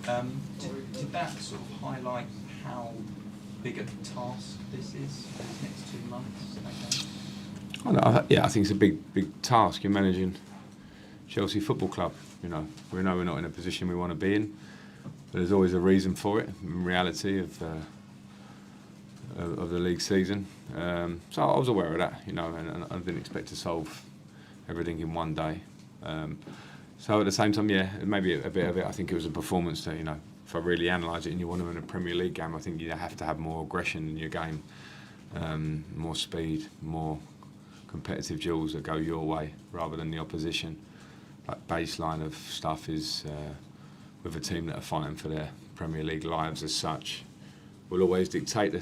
Did that sort of highlight how big a task this is these next 2 months? Okay. I think it's a big task. You're managing Chelsea Football Club. We know we're not in a position we want to be in, but there's always a reason for it. In reality of the league season, so I was aware of that, and I didn't expect to solve everything in one day. So at the same time, maybe a bit of it. I think it was a performance that, if I really analyse it and you want to win a Premier League game, I think you have to have more aggression in your game, more speed, more competitive duels that go your way rather than the opposition. Like baseline of stuff is with a team that are fighting for their Premier League lives as such, will always dictate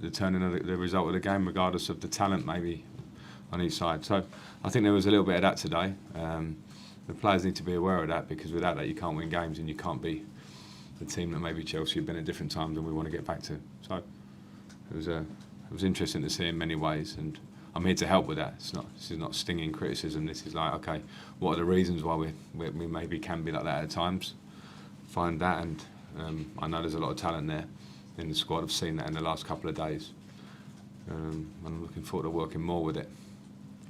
the turning of the result of the game, regardless of the talent maybe on each side. So I think there was a little bit of that today. The players need to be aware of that, because without that you can't win games and you can't be the team that maybe Chelsea have been at different times and we want to get back to. So it was interesting to see in many ways, and I'm here to help with that. This is not stinging criticism. This is like, okay, what are the reasons why we maybe can be like that at times? Find that, and I know there's a lot of talent there in the squad. I've seen that in the last couple of days. I'm looking forward to working more with it.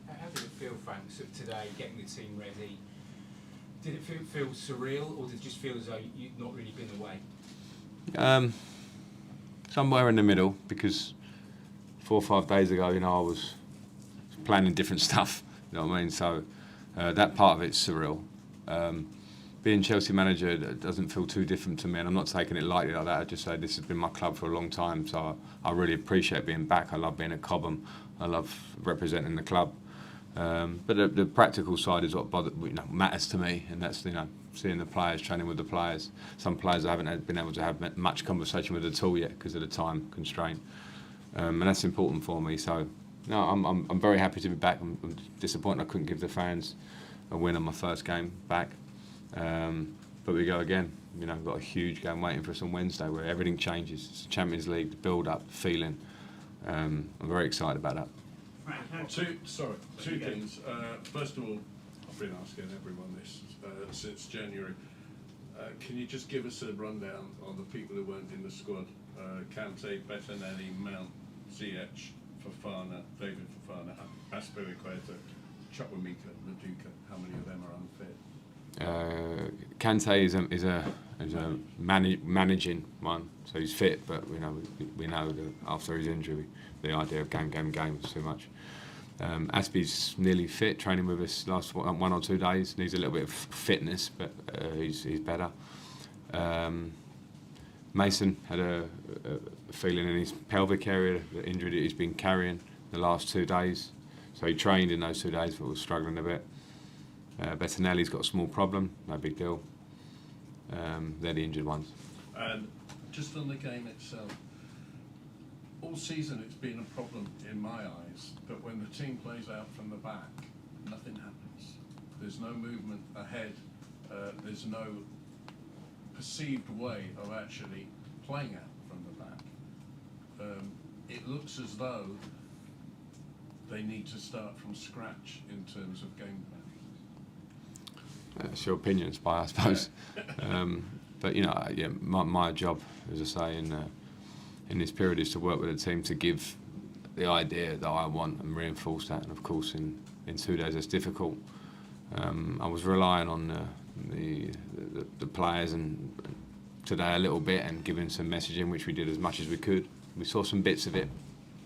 How did it feel, Frank, today, getting the team ready? Did it feel surreal, or did it just feel as though you'd not really been away? Somewhere in the middle, because 4 or 5 days ago, I was planning different stuff. You know what I mean? So that part of it's surreal. Being Chelsea manager doesn't feel too different to me, and I'm not taking it lightly like that. I just say this has been my club for a long time, so I really appreciate being back. I love being at Cobham. I love representing the club. But the practical side is what matters to me, and that's seeing the players, training with the players. Some players I haven't been able to have much conversation with at all yet because of the time constraint, and that's important for me. So no, I'm very happy to be back. I'm disappointed I couldn't give the fans a win on my first game back, but we go again. We've got a huge game waiting for us on Wednesday where everything changes. It's the Champions League, the build-up, the feeling. I'm very excited about that. Two things. First of all, I've been asking everyone this since January. Can you just give us a rundown on the people who weren't in the squad? Kante, Bettinelli, Mount, Ziyech, Fofana, David Fofana, Aspilicueta, Chukwuemeka, Maduka. How many of them are unfit? Kante is a managing one, so he's fit, but we know that after his injury, the idea of game was too much. Aspi's nearly fit, training with us last 1 or 2 days. Needs a little bit of fitness, but he's better. Mason had a feeling in his pelvic area, the injury that he's been carrying the last 2 days. So he trained in those 2 days, but was struggling a bit. Bettinelli's got a small problem, no big deal. They're the injured ones. And just on the game itself, all season it's been a problem in my eyes that when the team plays out from the back, nothing happens. There's no movement ahead. There's no perceived way of actually playing out from the back. It looks as though they need to start from scratch in terms of game plan. It's your opinion, Spy, I suppose. But my job, as I say, in this period is to work with a team to give the idea that I want and reinforce that. And of course, in 2 days, it's difficult. I was relying on the players and today a little bit, and giving some messaging, which we did as much as we could. We saw some bits of it.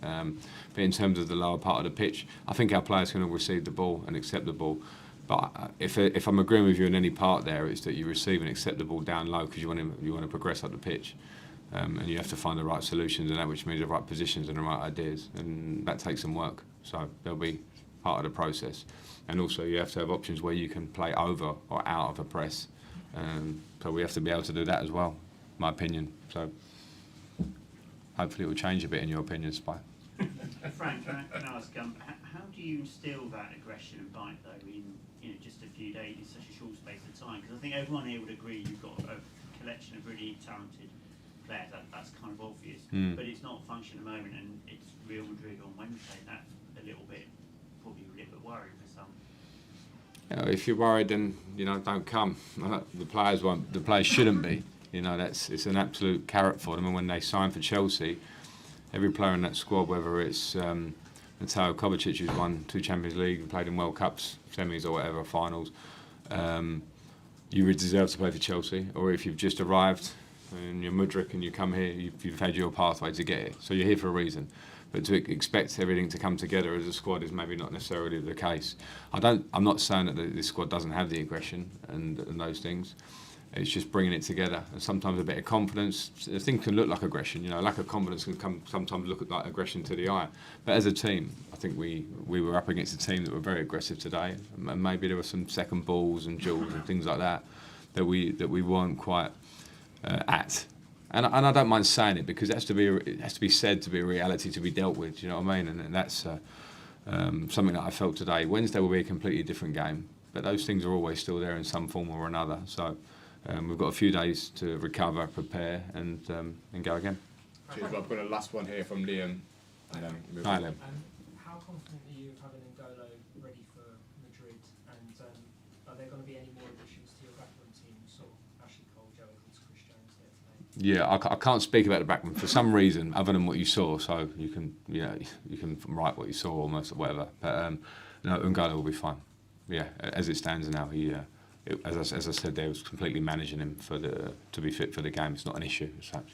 But in terms of the lower part of the pitch, I think our players can all receive the ball and accept the ball. But if I'm agreeing with you in any part there, it's that you receive and accept the ball down low because you want to progress up the pitch, and you have to find the right solutions, and that which means the right positions and the right ideas, and that takes some work. So there'll be part of the process, and also you have to have options where you can play over or out of a press. So we have to be able to do that as well, my opinion. So hopefully it will change a bit in your opinion, Spy. Frank, can I ask, how do you instill that aggression and bite though in just a few days, in such a short space of time? Because I think everyone here would agree you've got a collection of really talented players. That's kind of obvious, but it's not functioning at the moment, and it's Real Madrid on Wednesday. That's probably a little bit worrying for some. If you're worried, then don't come. The players won't. The players shouldn't be. You know, it's an absolute carrot for them. And when they sign for Chelsea, every player in that squad, whether it's Mateo Kovacic, who's won 2 Champions League and played in World Cups, semis or whatever, finals, you deserve to play for Chelsea. Or if you've just arrived and you're Mudryk and you come here, you've had your pathway to get it. So you're here for a reason. But to expect everything to come together as a squad is maybe not necessarily the case. I'm not saying that this squad doesn't have the aggression and those things. It's just bringing it together, and sometimes a bit of confidence. Things can look like aggression, you know. Lack of confidence can sometimes look like aggression to the eye. But as a team, I think we were up against a team that were very aggressive today, and maybe there were some second balls and duels and things like that we weren't quite at. And I don't mind saying it, because it has to be said to be a reality to be dealt with. You know what I mean? And that's something that I felt today. Wednesday will be a completely different game, but those things are always still there in some form or another. So. We've got a few days to recover, prepare, and go again. Cheers, Rob. Got a last one here from Liam. And then move Hi, on. Liam. How confident are you of having N'Golo ready for Madrid? And are there going to be any more additions to your backroom team? Sort of Ashley Cole, Joe Edwards, Chris Jones there today? Yeah, I can't speak about the backman for some reason other than what you saw. So you can write what you saw almost or whatever. But no, N'Golo will be fine. Yeah, as it stands now, as I said, they was completely managing him to be fit for the game. It's not an issue as such.